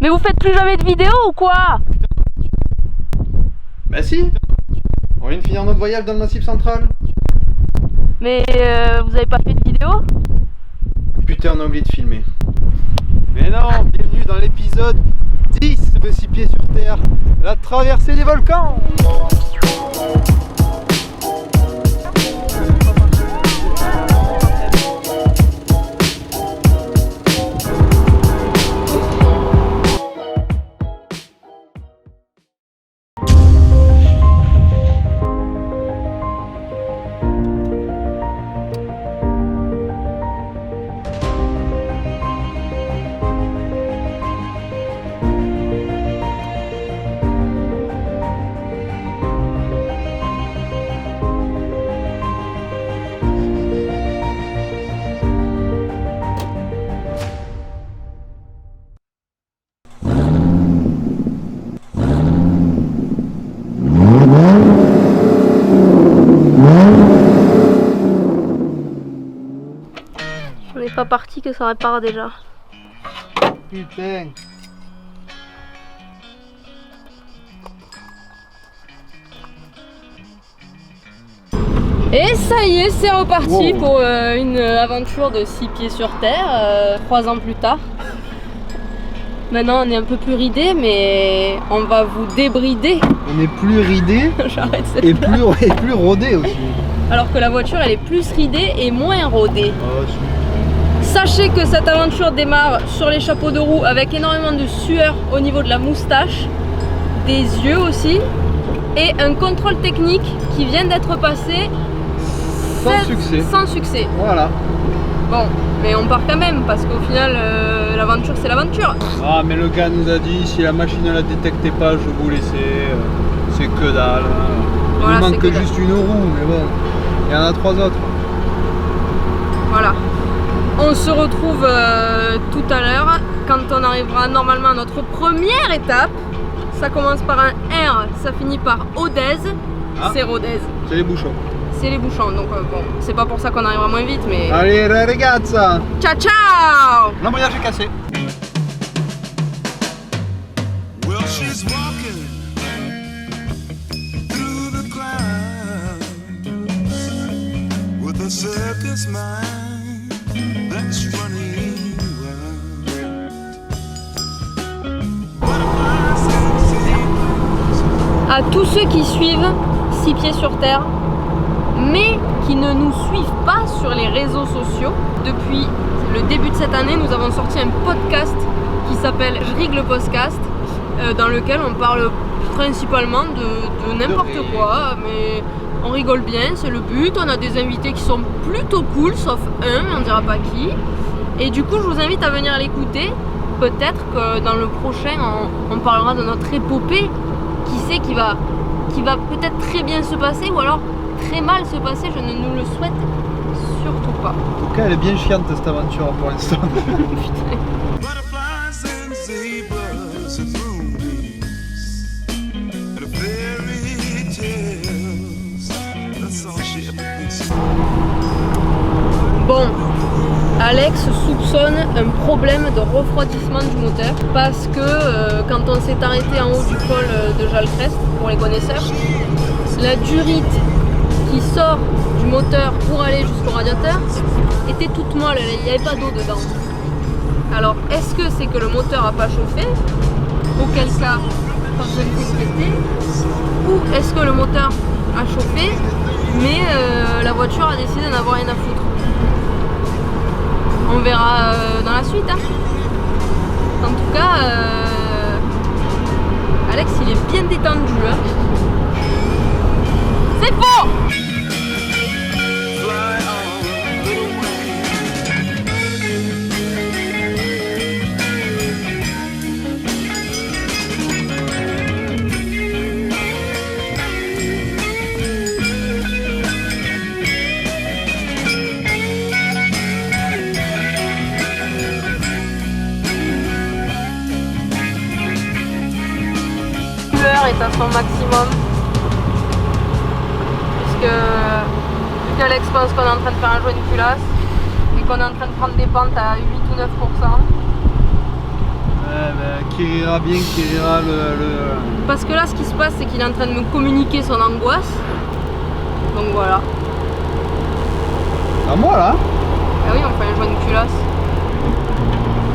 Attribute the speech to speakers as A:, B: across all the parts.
A: Mais vous faites plus jamais de vidéos ou quoi?
B: Bah si. On vient de finir notre voyage dans le Massif Central.
A: Mais vous avez pas fait de vidéo?
B: Putain, on a oublié de filmer. Mais non, bienvenue dans l'épisode 10 de 6 pieds sur terre, la traversée des volcans.
A: On n'est pas parti que ça répare déjà.
B: Putain.
A: Et ça y est, c'est reparti
B: Wow.
A: pour une aventure de 6 pieds sur terre, 3 ans plus tard. Maintenant on est un peu plus ridé, mais on va vous débrider.
B: On est plus ridé
A: J'arrête cette
B: et
A: blague.
B: plus rodé aussi.
A: Alors que la voiture elle est plus ridée et moins rodée.
B: Oh,
A: Sachez que cette aventure démarre sur les chapeaux de roue avec énormément de sueur au niveau de la moustache, des yeux aussi, et un contrôle technique qui vient d'être passé sans succès.
B: Voilà.
A: Bon, mais on part quand même parce qu'au final, l'aventure c'est l'aventure.
B: Ah, mais le gars nous a dit si la machine ne la détectait pas, je vous laissais. C'est que dalle.
A: Voilà,
B: Il
A: c'est
B: manque
A: que
B: que juste une roue, mais bon. Il y en a 3 autres.
A: Voilà. On se retrouve tout à l'heure quand on arrivera normalement à notre première étape. Ça commence par un R, ça finit par Odez.
B: Ah.
A: C'est Rodez.
B: C'est les bouchons.
A: C'est les bouchons, donc bon, c'est pas pour ça qu'on arrivera moins vite, mais...
B: Allez, ragazza.
A: Ciao ciao!
B: L'embrayage est cassé.
C: Well, she's walking through the clouds with a circus mind that's running wild. Butterflies and zebras.
A: À tous ceux qui suivent 6 pieds sur terre, mais qui ne nous suivent pas sur les réseaux sociaux, depuis le début de cette année, nous avons sorti un podcast qui s'appelle Je Rig le podcast, dans lequel on parle principalement de n'importe
B: rire.
A: quoi, mais on rigole bien, c'est le but. On a des invités qui sont plutôt cool, sauf un, mais on dira pas qui. Et du coup, je vous invite à venir l'écouter. Peut-être que dans le prochain, on parlera de notre épopée. Qui sait qui va peut-être très bien se passer ou alors très mal se passer, je ne nous le souhaite surtout pas.
B: En tout cas, elle est bien chiante cette aventure pour l'instant.
A: Putain.
C: Butterflies and zebras and moonbeams and fairy tales. That's all she ever thinks.
A: Bon, Alex soupçonne un problème de refroidissement du moteur parce que quand on s'est arrêté en haut du col de Jalcrest, pour les connaisseurs, la durite qui sort du moteur pour aller jusqu'au radiateur était toute molle, il n'y avait pas d'eau dedans. Alors est-ce que c'est que le moteur n'a pas chauffé, auquel cas pas besoin de s'inquiéter, ou est-ce que le moteur a chauffé mais la voiture a décidé d'en avoir rien à foutre? On verra dans la suite. Hein. En tout cas, Alex il est bien détendu. Hein. C'est faux!
C: Fly on, little
A: Est à son maximum puisque vu qu'Alex pense qu'on est en train de faire un joint de culasse et qu'on est en train de prendre des pentes à 8 ou 9%.
B: qui rira bien, qui rira le...
A: Parce que là, ce qui se passe, c'est qu'il est en train de me communiquer son angoisse. Donc voilà.
B: À moi là?
A: Ah oui, on fait un joint de culasse.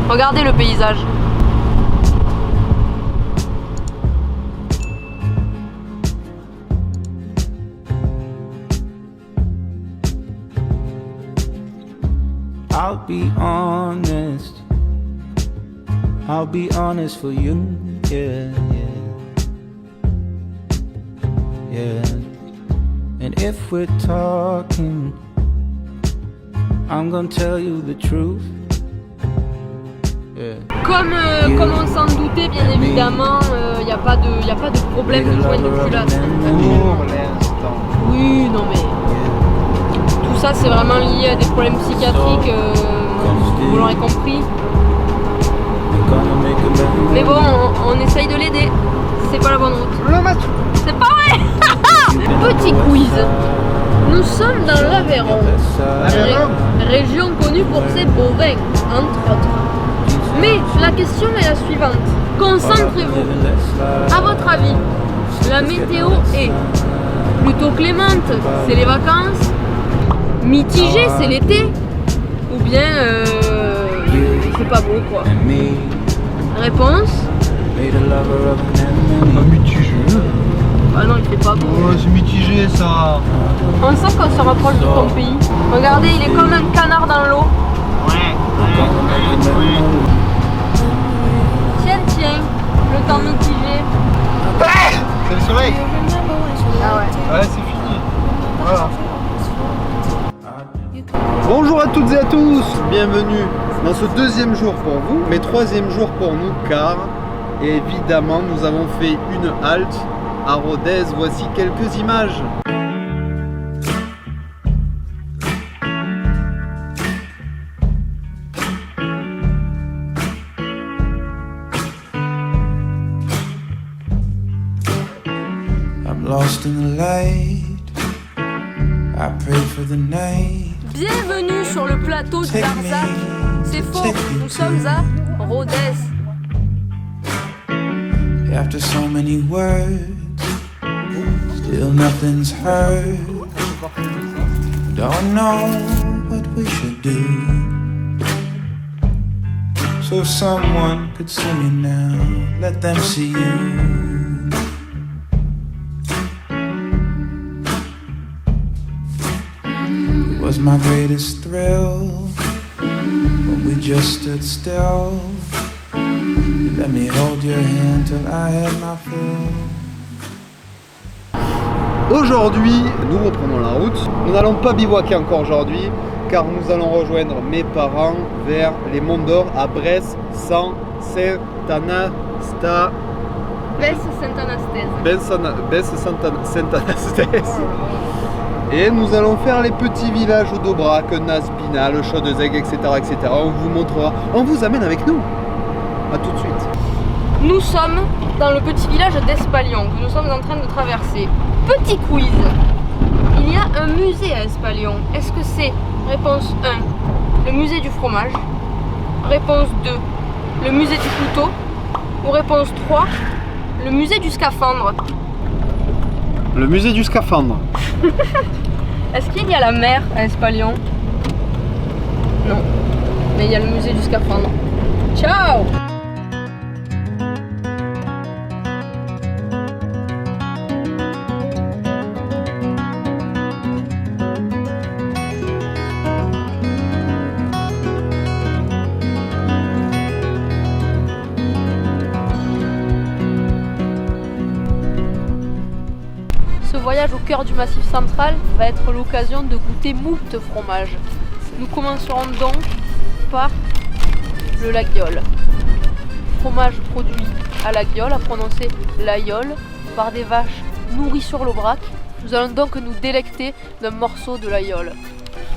A: Regardez le paysage.
D: I'll be honest for you, yeah, yeah, yeah. And if we're talking, I'm gonna tell you the truth. Yeah.
A: Comme on s'en doutait, bien évidemment, il n'y a pas de problème de joint de culasse.
B: Pour l'instant.
A: Oui, non mais... Tout ça, c'est vraiment lié à des problèmes psychiatriques, vous l'aurez compris. Mais bon, on essaye de l'aider. C'est pas la bonne route.
B: Le match.
A: C'est pas vrai. Petit quiz. Nous sommes dans l'Aveyron. Région connue pour ses bovins, entre autres. Mais la question est la suivante. Concentrez-vous. À votre avis, la météo est plutôt clémente, c'est les vacances. Mitigée, c'est l'été. Ou bien c'est pas beau quoi. Réponse.
B: Mitigé.
A: Ah non, il fait pas beau.
B: Oh, c'est mitigé ça.
A: On sent qu'on se rapproche de ton pays. Regardez, il est comme un canard dans l'eau. Tiens, tiens, le temps mitigé.
B: C'est le soleil.
A: Ah ouais.
B: Ouais, c'est fini. Voilà. Bonjour à toutes et à tous, bienvenue dans ce deuxième jour pour vous, mais troisième jour pour nous car évidemment nous avons fait une halte à Rodez. Voici quelques images.
D: I'm lost in the light. I pray for the night.
A: Bienvenue sur le plateau de Larzac. C'est faux, nous sommes à Rodez.
D: After so many words, still nothing's heard. Don't know what we should do. So if someone could see me now, let them see you. It was my greatest thrill when we just stood still. You let me hold your hand till I had my fill.
B: Aujourd'hui, nous reprenons la route. Nous n'allons pas bivouaquer encore aujourd'hui car nous allons rejoindre mes parents vers les Monts d'Or à Brest, Saint-Anastas. Saint-Anastase. Et nous allons faire les petits villages d'Aubrac, Nasbinal, Chaudezeg, etc., etc. On vous montrera, on vous amène avec nous. A tout de suite.
A: Nous sommes dans le petit village d'Espalion que nous sommes en train de traverser. Petit quiz. Il y a un musée à Espalion. Est-ce que c'est réponse 1, le musée du fromage, réponse 2, le musée du couteau, ou réponse 3, le musée du scaphandre?
B: Le musée du scaphandre.
A: Est-ce qu'il y a la mer à Espalion? Non. Mais il y a le musée du scaphandre. Ciao! Ce voyage au cœur du Massif central va être l'occasion de goûter moult fromages. Nous commencerons donc par le Laguiole. Fromage produit à Laguiole, à prononcer l'aïole, par des vaches nourries sur l'Aubrac. Nous allons donc nous délecter d'un morceau de l'aïole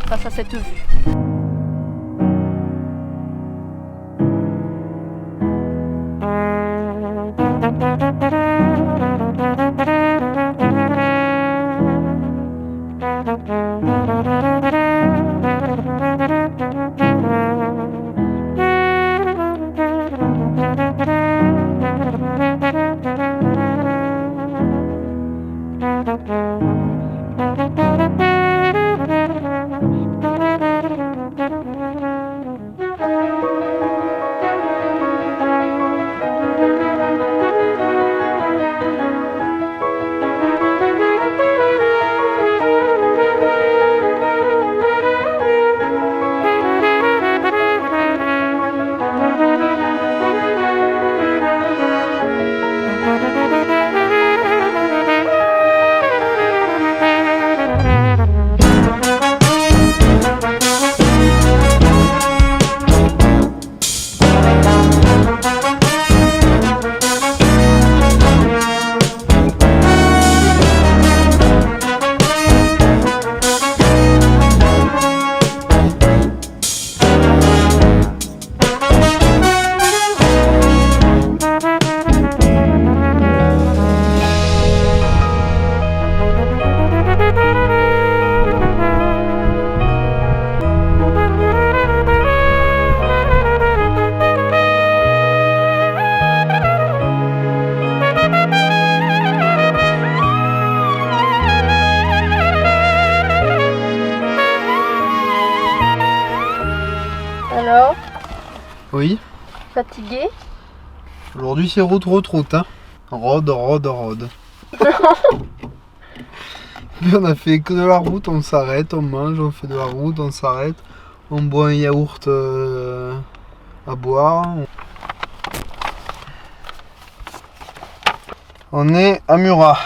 A: face à cette vue. Fatigué?
B: Aujourd'hui c'est route, hein. Rode. Puis on a fait que de la route, on s'arrête, on mange, on fait de la route, on s'arrête, on boit un yaourt à boire. On est à Murat.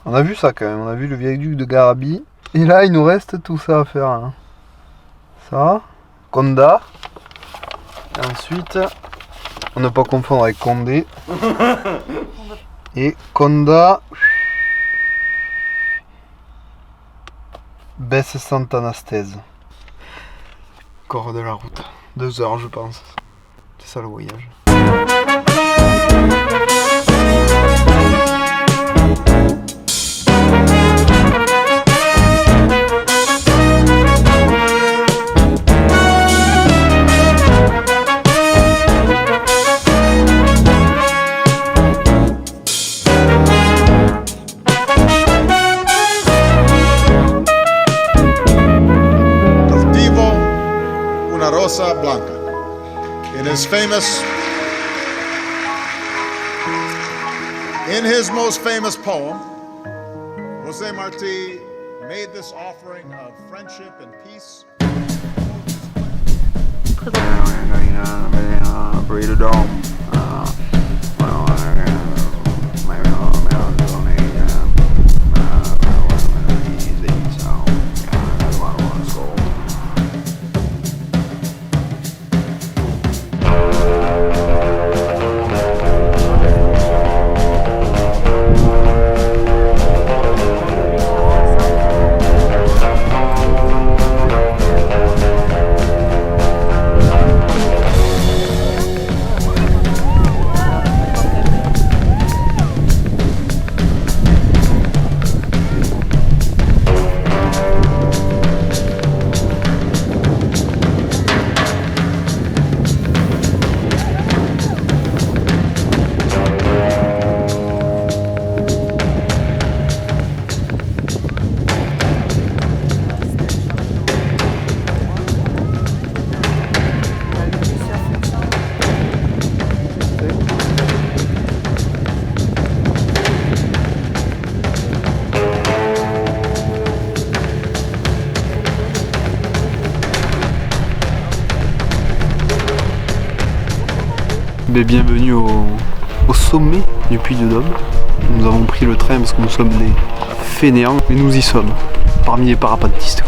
B: On a vu ça quand même, on a vu le viaduc de Garabi. Et là il nous reste tout ça à faire. Hein. Ça, Conda. Et ensuite, on ne pas confondre avec Condé. Et Conda. Besse Sant'Anastèse. Encore de la route. 2 heures je pense. C'est ça le voyage.
E: Rosa Blanca. In his most famous poem, José Martí made this offering of friendship and peace.
B: Bienvenue au sommet du Puy-de-Dôme. Nous avons pris le train parce que nous sommes des fainéants, mais nous y sommes, parmi les parapentistes.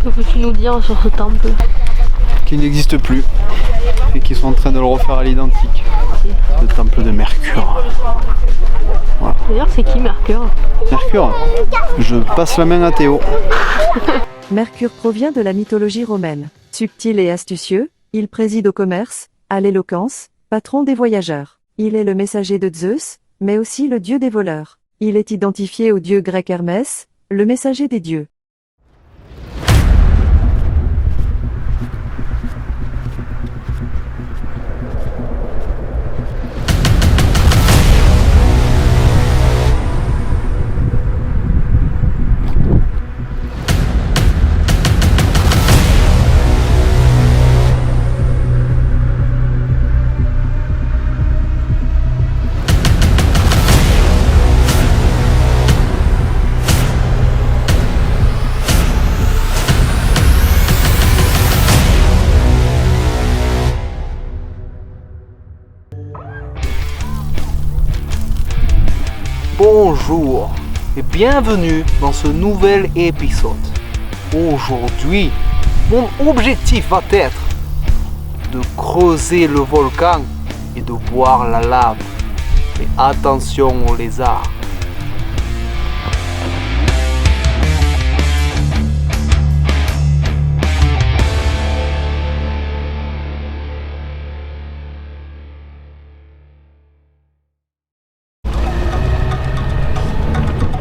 A: Que peux-tu nous dire sur ce temple?
B: Qui n'existe plus et qui sont en train de le refaire à l'identique. Le temple de Mercure. Voilà.
A: D'ailleurs, c'est qui Mercure?
B: Mercure, je passe la main à Théo.
F: Mercure provient de la mythologie romaine. Subtil et astucieux, il préside au commerce, à l'éloquence, patron des voyageurs. Il est le messager de Zeus, mais aussi le dieu des voleurs. Il est identifié au dieu grec Hermès, le messager des dieux.
G: Bonjour et bienvenue dans ce nouvel épisode. Aujourd'hui, mon objectif va être de creuser le volcan et de boire la lave. Mais attention aux lézards.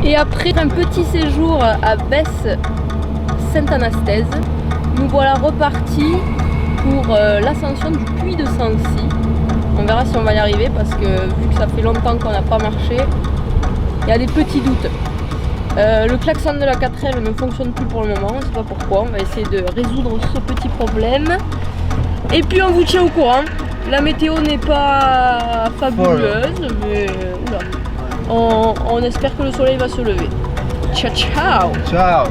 A: Et après un petit séjour à Besse Sant'Anastèse, Nous voilà repartis pour l'ascension du puy de Sancy. On verra si on va y arriver parce que vu que ça fait longtemps qu'on n'a pas marché, il y a des petits doutes. Le klaxon de la 4L ne fonctionne plus pour le moment, on ne sait pas pourquoi. On va essayer de résoudre ce petit problème. Et puis on vous tient au courant. La météo n'est pas fabuleuse, mais oula. On espère que le soleil va se lever. Ciao ciao.
B: Ciao.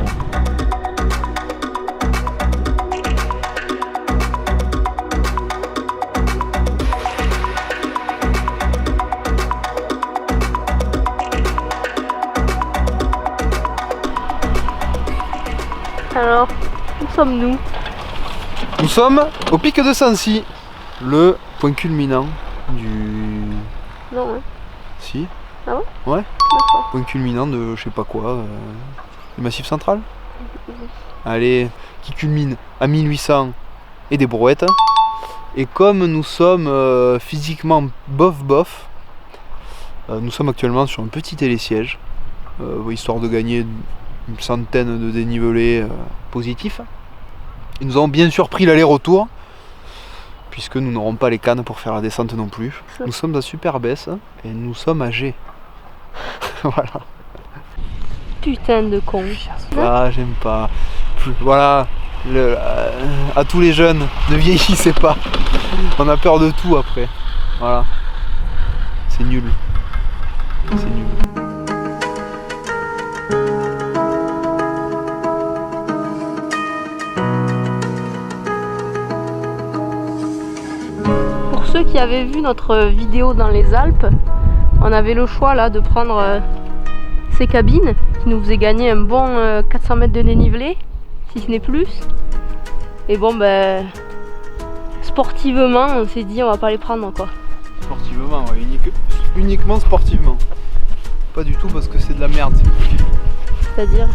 A: Alors, où sommes-nous?
B: Nous sommes au pic de Sancy, le point culminant du...
A: Non, ouais.
B: Si.
A: Ah ouais?
B: Ouais.
A: D'accord.
B: Point culminant de je sais pas quoi, du Massif Central. Allez, qui culmine à 1800 et des brouettes. Et comme nous sommes physiquement bof, nous sommes actuellement sur un petit télésiège, histoire de gagner une centaine de dénivelés positifs. Et nous avons bien sûr pris l'aller-retour, puisque nous n'aurons pas les cannes pour faire la descente non plus. Nous sommes à Superbès et nous sommes à G. Voilà.
A: Putain de con.
B: Ah, j'aime pas. Voilà, à tous les jeunes, ne vieillissez pas. On a peur de tout après. Voilà. C'est nul. C'est nul.
A: Pour ceux qui avaient vu notre vidéo dans les Alpes, on avait le choix là de prendre ces cabines qui nous faisaient gagner un bon 400 mètres de dénivelé, si ce n'est plus. Et bon ben sportivement on s'est dit on va pas les prendre quoi.
B: Sportivement, ouais, uniquement sportivement. Pas du tout parce que c'est de la merde.
A: C'est-à-dire?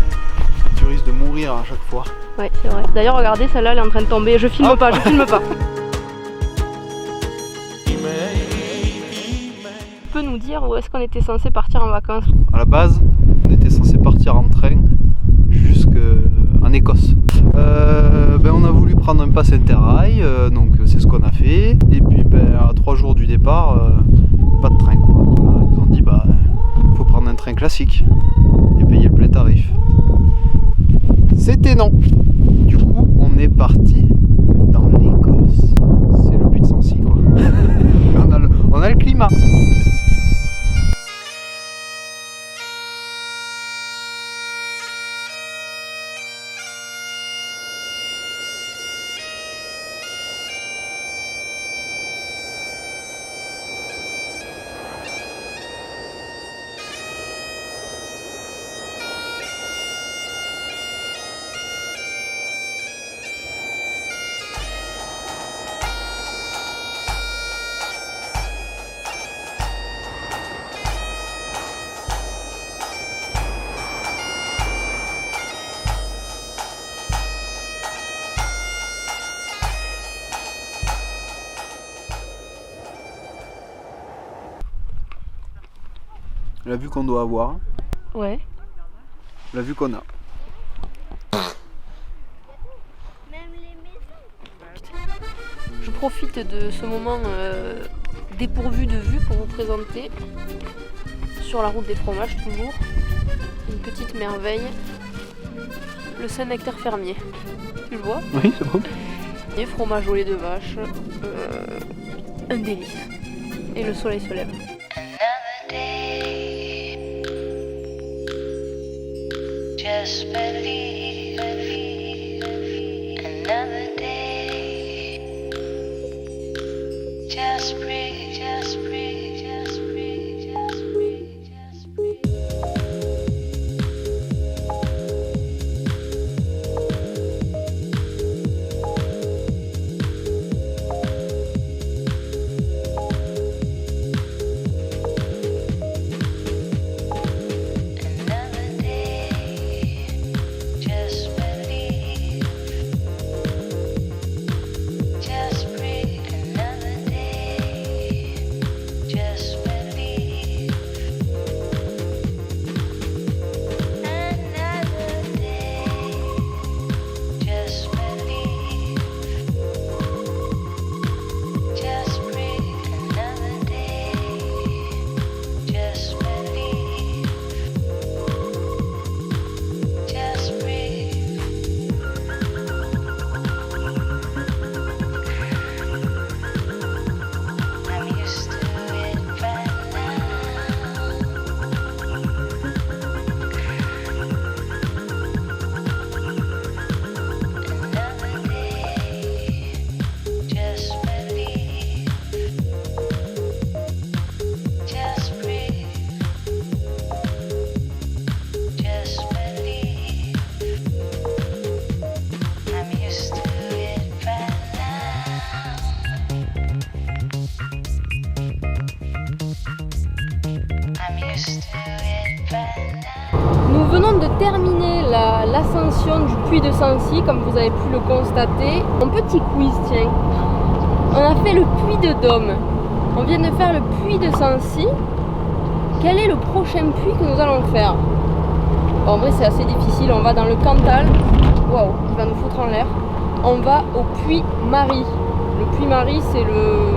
B: Tu risques de mourir à chaque fois.
A: Ouais c'est vrai. D'ailleurs regardez celle-là elle est en train de tomber. Je filme pas, je filme pas. Tu peux nous dire où est-ce qu'on était censé partir en vacances?
B: À la base, on était censé partir en train jusqu'en Écosse. On a voulu prendre un pass Interrail, donc c'est ce qu'on a fait. Et puis à 3 jours du départ, pas de train quoi. Voilà, ils nous ont dit faut prendre un train classique et payer le plein tarif. C'était non. Du coup, on est parti dans l'Écosse. C'est le puy de Sancy quoi. on a le climat. La vue qu'on doit avoir,
A: Ouais.
B: la vue qu'on a.
A: Je profite de ce moment dépourvu de vue pour vous présenter sur la route des fromages toujours une petite merveille, le Saint-Nectaire fermier. Tu le vois?
B: Oui, c'est bon.
A: Et fromage au lait de vache, un délice. Et le soleil se lève.
H: Just believe, another day. Just breathe, just breathe, just breathe, just breathe, just breathe. Another day, just
A: terminé l'ascension du puy de Sancy, comme vous avez pu le constater. Un petit quiz, tiens. On a fait le puy de Dôme. On vient de faire le puy de Sancy. Quel est le prochain puy que nous allons faire? Bon, en vrai, c'est assez difficile. On va dans le Cantal. Waouh, il va nous foutre en l'air. On va au puy Marie. Le puy Marie, c'est le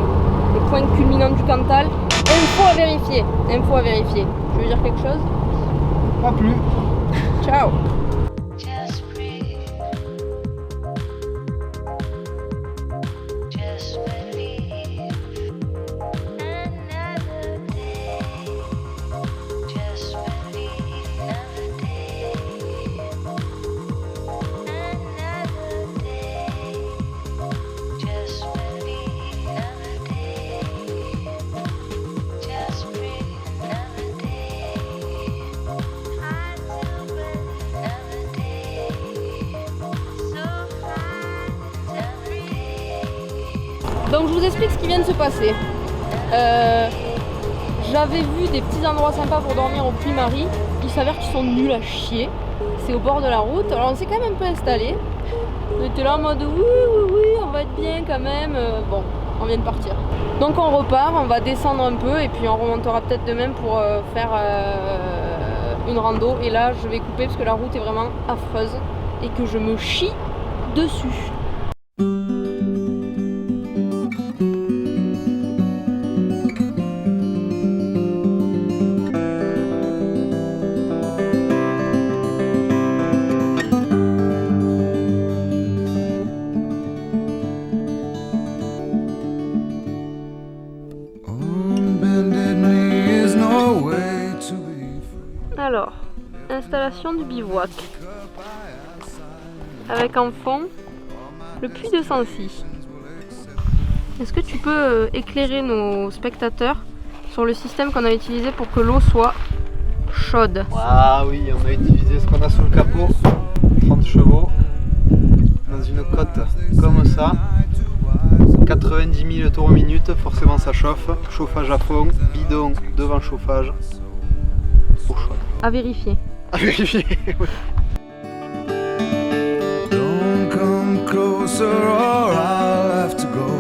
A: point culminant du Cantal. Info à vérifier. Info à vérifier. Tu veux dire quelque chose?
B: Pas plus.
A: Ciao.
H: Just breathe. Just believe. Another day. Just believe. Another day. Another day. Just believe. Another day. Just breathe. Another day. Hard to believe. Another day. So hard to breathe.
A: Donc je vous explique ce qui vient de se passer. J'avais vu des petits endroits sympas pour dormir au puy Marie. Il s'avère qu'ils sont nuls à chier. C'est au bord de la route. Alors on s'est quand même un peu installé. On était là en mode oui, on va être bien quand même. Bon, on vient de partir. Donc on repart, on va descendre un peu et puis on remontera peut-être de même pour faire une rando. Et là je vais couper parce que la route est vraiment affreuse et que je me chie dessus.
D: On bended knee is no way to be free.
A: Alors, installation du bivouac. Avec en fond le puy de Sancy. Est-ce que tu peux éclairer nos spectateurs sur le système qu'on a utilisé pour que l'eau soit chaude?
B: Ah oui, on a utilisé ce qu'on a sous le capot. 30 chevaux. Dans une cote comme ça. 90 000 tours minute, forcément ça chauffe. Chauffage à fond, bidon devant chauffage. Eau chaude.
A: À vérifier.
B: À vérifier.
D: Don't come closer or I'll have to go.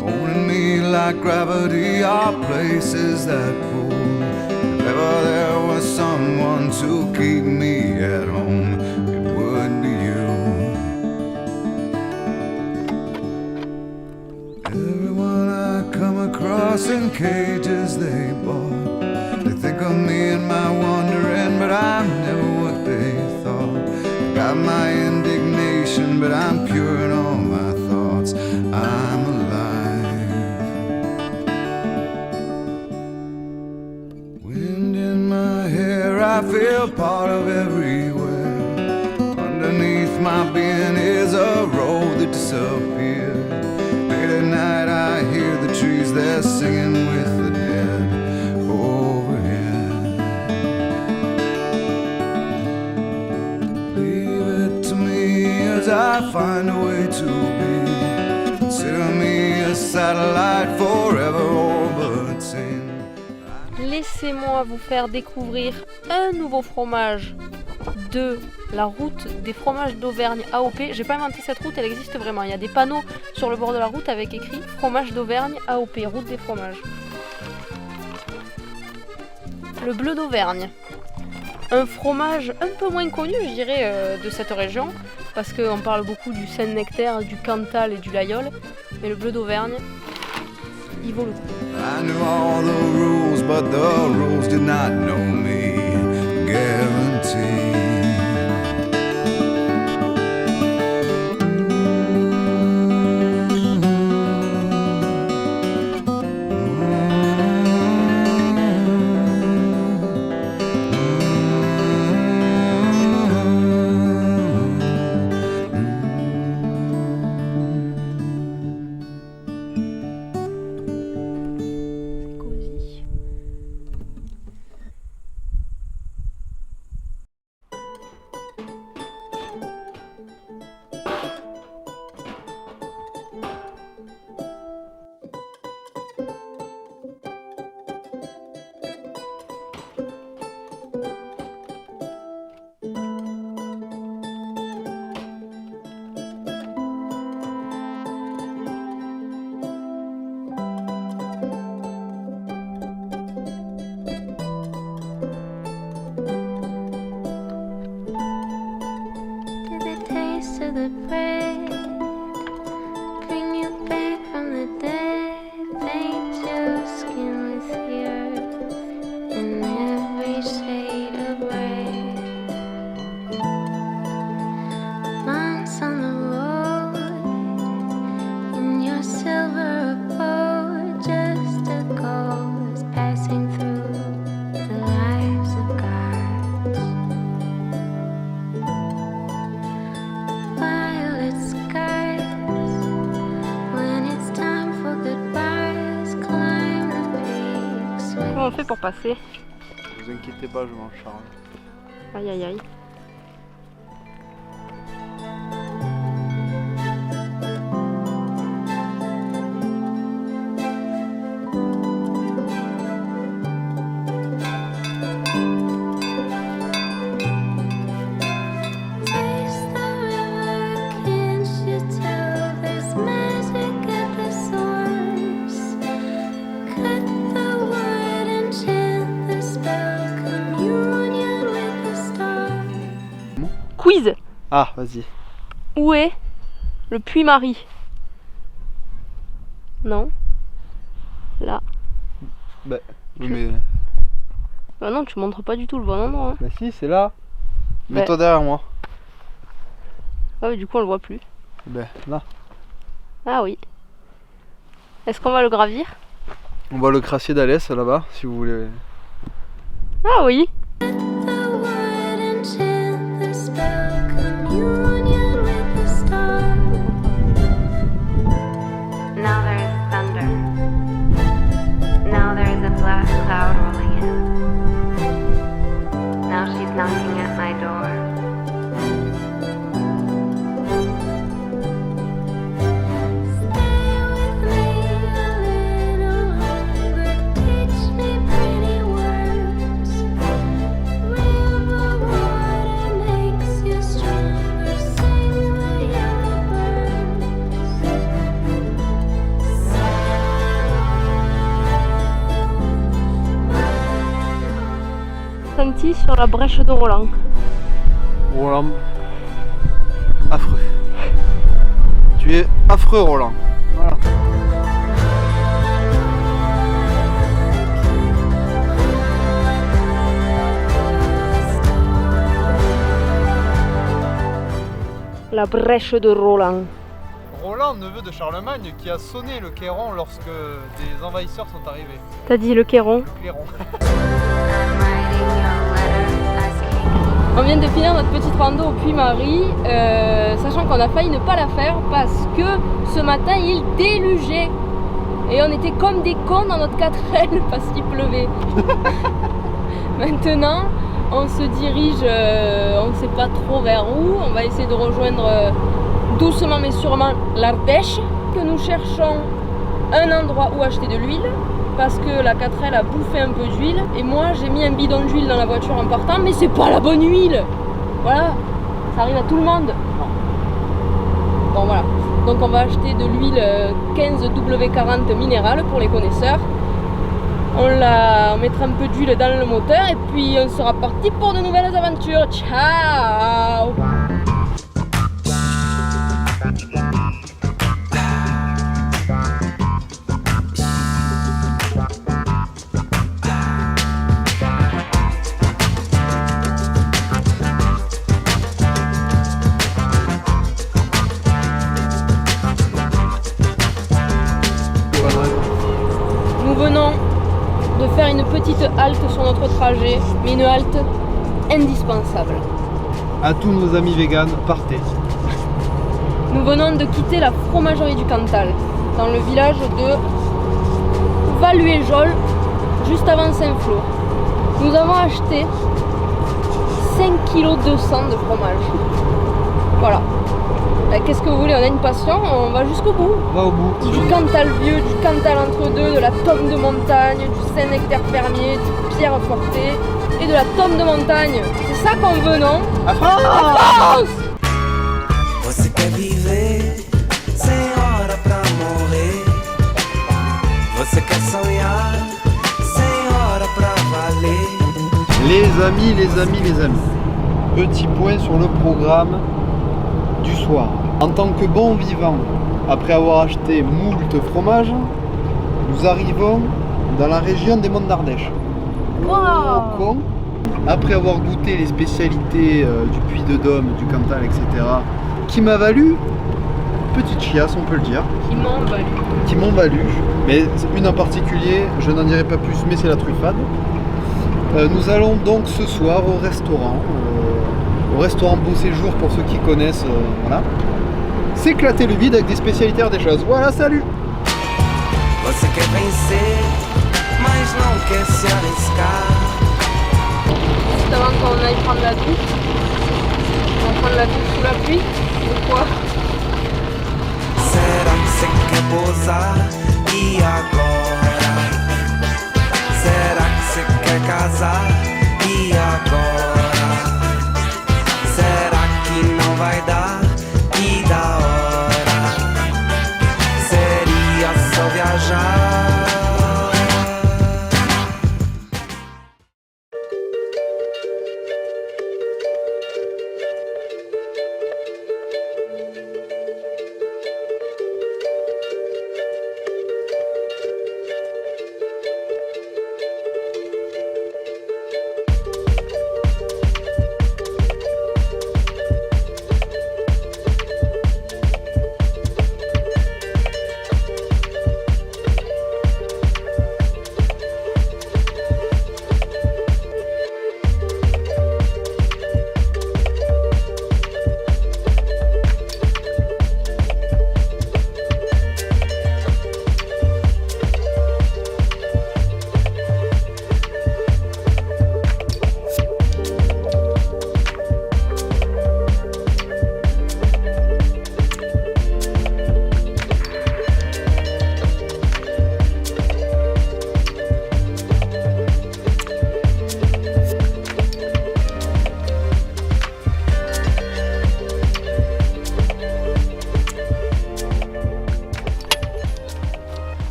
D: Holding me like gravity are places that pull. If ever there was someone to keep me at home, it would be you. Everyone I come across in cages they bought, they think of me and my wandering, but I'm never what they thought. Got my indignation, but I'm pure in all my thoughts. I'm alive. Wind in my hair, I feel part of everywhere. Underneath my being is a road that disappeared. Late at night I hear the trees, they're singing with the dead overhead. Leave it to me as I find a way to be. Consider me a satellite forever orbiting.
A: Laissez-moi vous faire découvrir un nouveau fromage de la route des fromages d'Auvergne AOP. J'ai pas inventé cette route, elle existe vraiment. Il y a des panneaux sur le bord de la route avec écrit fromage d'Auvergne AOP, route des fromages. Le bleu d'Auvergne. Un fromage un peu moins connu, je dirais, de cette région, parce qu'on parle beaucoup du Saint-Nectaire, du Cantal et du Laïol, mais le bleu d'Auvergne, il vaut le coup.
D: I knew all the rules, but the rules did not know me. Guaranteed.
A: C'est cosy.
H: the bread, bring you back from the dead, paint your skin with the earth in every shade of red. Months on the road, in your silver abode, just a ghost passing through the lives of gods. Violet skies, when it's time for goodbyes, climb the peaks.
A: Comment on fait pour passer?
B: Ne vous inquiétez pas, je m'en charge.
A: Aïe aïe aïe.
H: Taste the river, can't you tell there's magic at the source? Cut the wood and chant the spell, communion with the stars.
A: Quiz.
B: Ah, vas-y.
A: Où est le Puy-Marie? Non. Là.
B: Bah, oui, mais.
A: Bah non, tu montres pas du tout le bon endroit. Hein.
B: Bah, si, c'est là.
A: Bah.
B: Mets-toi derrière moi.
A: Ah oui, du coup on le voit plus.
B: Bah, là.
A: Ah oui. Est-ce qu'on va le gravir?
B: On voit le crassier d'Alès là-bas, si vous voulez.
A: Ah oui.
H: The wood and chant the spell, communion with the stars.
I: Now there is thunder. Now there is a black cloud rolling in. Now she's knocking at my door.
H: Stay with me a little longer, teach me pretty words. River water makes you stronger, sing the yellow birds.
A: Senti sur la brèche de Roland.
B: Roland. Affreux. Tu es affreux, Roland. Voilà.
A: La brèche de Roland.
B: Roland, neveu de Charlemagne, qui a sonné le clairon lorsque des envahisseurs sont arrivés.
A: T'as dit le Cléron.
B: Clairon.
I: I'm writing your letter asking.
A: On vient de finir notre petite rando au Puy-Marie, sachant qu'on a failli ne pas la faire parce que ce matin il délugeait. Et on était comme des cons dans notre 4L parce qu'il pleuvait. Maintenant, on se dirige, on ne sait pas trop vers où. On va essayer de rejoindre doucement mais sûrement l'Ardèche. Que nous cherchons un endroit où acheter de l'huile parce que la 4L a bouffé un peu d'huile. Et moi, j'ai mis un bidon d'huile dans la voiture en partant, mais c'est pas la bonne huile. Voilà, ça arrive à tout le monde. Bon voilà, donc on va acheter de l'huile 15W40 minérale pour les connaisseurs. On mettra un peu d'huile dans le moteur et puis on sera parti pour de nouvelles aventures. Ciao! Nous venons de faire une petite halte sur notre trajet, mais une halte indispensable.
B: À tous nos amis véganes, partez.
A: Nous venons de quitter la fromagerie du Cantal, dans le village de Valuéjol, juste avant Saint-Flour. Nous avons acheté 5,2 kg de fromage. Voilà. Qu'est-ce que vous voulez, on a une passion, on va jusqu'au bout.
B: On va au bout.
A: Du Cantal vieux, du Cantal entre deux, de la tome de montagne, du Saint-Nectaire fermier, du Pierre Forté et de la tome de montagne. C'est ça qu'on veut, non?
B: À France!
A: France!
C: Você quer viver sem hora pra morrer? Você quer sonhar sem hora pra valer?
B: Les amis, petit point sur le programme du soir, en tant que bon vivant, après avoir acheté moult fromages, nous arrivons dans la région des Monts d'Ardèche.
A: Wow.
B: Après avoir goûté les spécialités du Puy-de-Dôme, du Cantal, etc., qui m'a valu petite chiasse, on peut le dire. Qui m'ont valu. Mais une en particulier, je n'en dirai pas plus, mais c'est la truffade. Nous allons donc ce soir au restaurant Beau Séjour pour ceux qui connaissent, voilà. S'éclater le vide avec des spécialités ardéchoises. Voilà, salut!
C: Você quer vencer, mas não quer se arriscar.
A: Juste avant qu'on aille prendre la douche, on va prendre la douche sous la pluie. Ou quoi?
C: Será que você quer pousar? E agora? Será que você quer casar? E agora? Será que não vai dar? E da hora? Seria só viajar?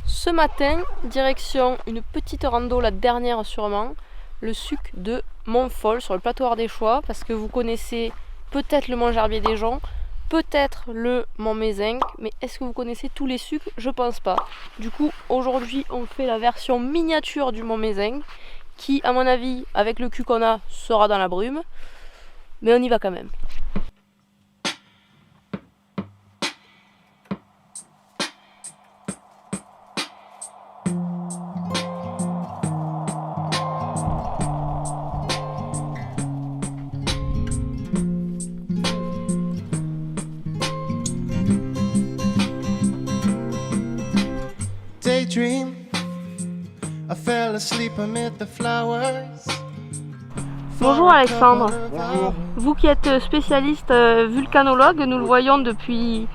A: Ce matin, direction une petite rando, la dernière sûrement, le suc de Montfol sur le plateau ardéchois, parce que vous connaissez peut-être le Mont Gerbier des Joncs, peut-être le Mont Mézenc, mais est-ce que vous connaissez tous les sucs? Je pense pas. Du coup, aujourd'hui, on fait la version miniature du Mont Mézenc, qui, à mon avis, avec le cul qu'on a, sera dans la brume, mais on y va quand même.
C: Daydream, I fell asleep amid the flowers.
A: Bonjour Alexandre.
B: Bonjour.
A: Vous qui êtes spécialiste vulcanologue, nous le voyons depuis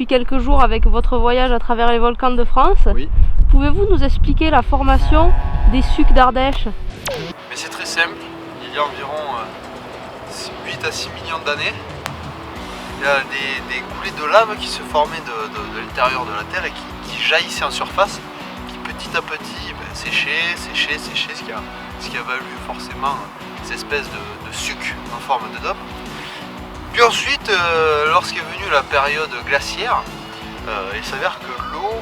A: quelques jours avec votre voyage à travers les volcans de France.
B: Oui.
A: Pouvez-vous nous expliquer la formation des sucs d'Ardèche?
B: Mais c'est très simple, il y a environ 8 à 6 millions d'années, il y a des coulées de lave qui se formaient de l'intérieur de la Terre et qui jaillissaient en surface, qui petit à petit séchaient, ce qui a valu forcément ces espèces de sucs en forme de dope. Puis ensuite, lorsqu'est venue la période glaciaire, il s'avère que l'eau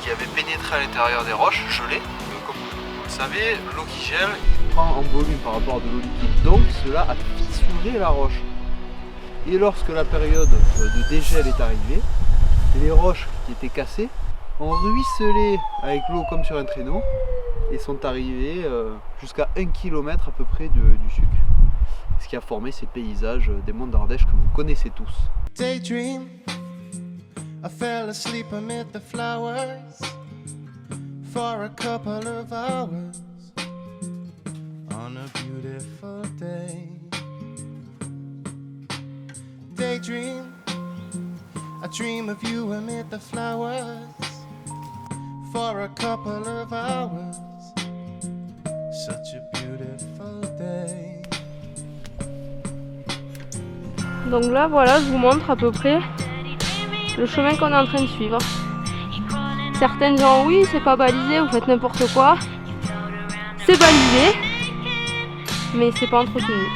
B: qui avait pénétré à l'intérieur des roches gelées, comme vous le savez, l'eau qui gèle prend en volume par rapport à de l'eau liquide, donc cela a fissuré la roche. Et lorsque la période de dégel est arrivée, les roches qui étaient cassées ont ruisselé avec l'eau comme sur un traîneau et sont arrivées jusqu'à 1 km à peu près du suc. Ce qui a formé ces paysages des monts d'Ardèche que vous connaissez tous.
C: Daydream, I fell asleep amid the flowers for a couple of hours on a beautiful day. Daydream, I dream of you amid the flowers for a couple of hours. such a beautiful day.
A: Donc là voilà, je vous montre à peu près le chemin qu'on est en train de suivre. Certains diront oui, c'est pas balisé, vous faites n'importe quoi. C'est balisé, mais c'est pas entretenu.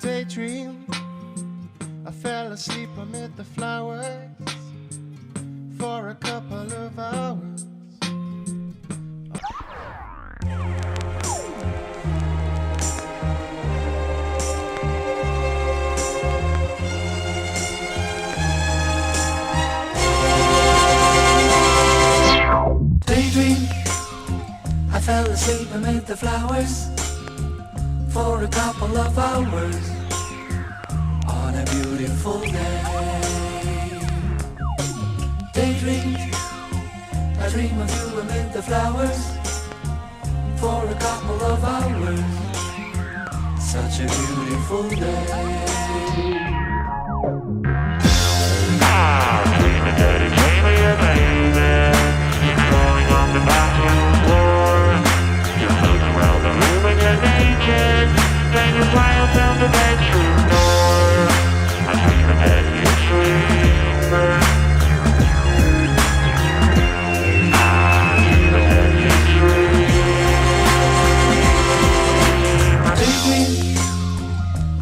C: Daydream, I fell asleep amid the flowers for a couple of hours. Daydream, I fell asleep amid the flowers for a couple of hours on a beautiful day. Daydream, I dream of you amid the flowers for a couple of hours. Such a beautiful day.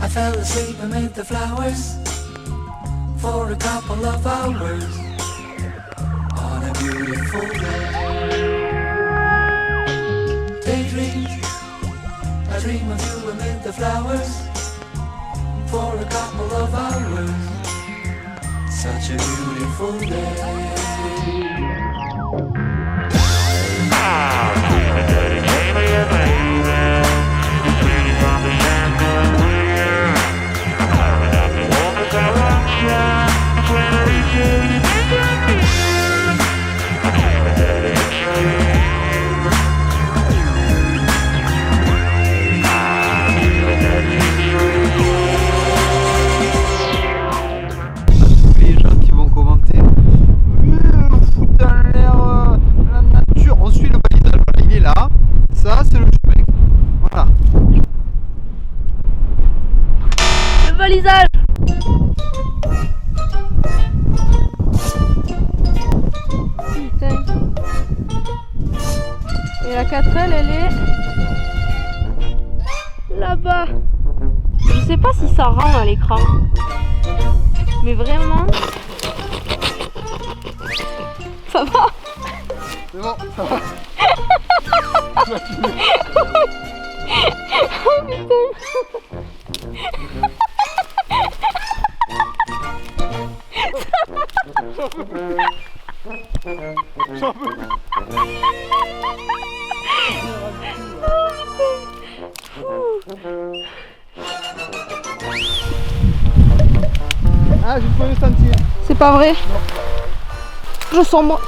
C: I fell asleep amid the flowers for a couple of hours on a beautiful day. Daydream, I dream of you amid the flowers for a couple of hours. Such a beautiful day.
B: Les gens qui vont commenter fout dans l'air la nature, on suit le balisage, voilà, il est là, ça c'est le chemin, voilà.
A: Le balisage. Putain. Et la 4L, elle est là-bas. Je sais pas si ça rend à l'écran. Mais vraiment. Ça va?
B: C'est bon, ça va.
A: Oh putain.
B: J'en peux plus. Ah, j'ai trouvé le sentier.
A: C'est pas vrai. Je sens moi.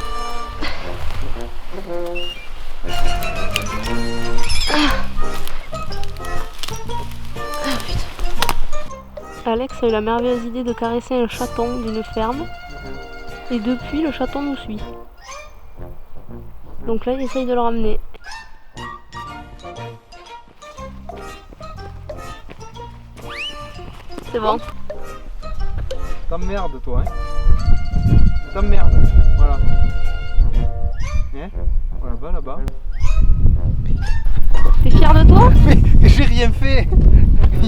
A: Alex a eu la merveilleuse idée de caresser un chaton d'une ferme. Et depuis, le chaton nous suit. Donc là, il essaye de le ramener. C'est bon.
B: T'emmerdes toi, hein. T'emmerdes, voilà. Hein, voilà, là-bas.
A: T'es fier de toi?
B: Mais j'ai rien fait.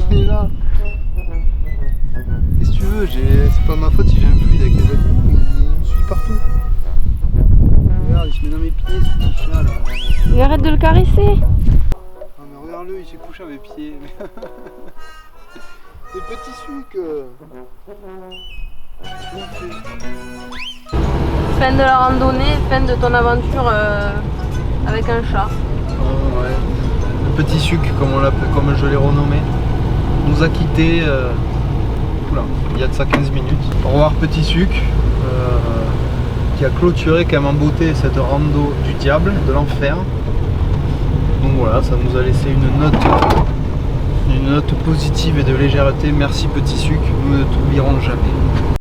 B: Il est là. Qu'est-ce que tu veux, c'est pas ma faute si j'ai un fluide avec les animaux, il me suit partout. Regarde, il se met dans mes pieds, ce petit chien là.
A: Mais arrête de le caresser.
B: Ah mais regarde-le, il s'est couché à mes pieds. Des petits sucs.
A: Fin de la randonnée, fin de ton aventure avec un chat.
B: Oh, ouais. Le petit suc, comme je l'ai renommé, nous a quittés il y a de ça 15 minutes. Au revoir petit suc, qui a clôturé quand même en beauté cette rando du diable, de l'enfer. Donc voilà, ça nous a laissé une note positive et de légèreté. Merci Petit Suc, nous ne t'oublierons jamais.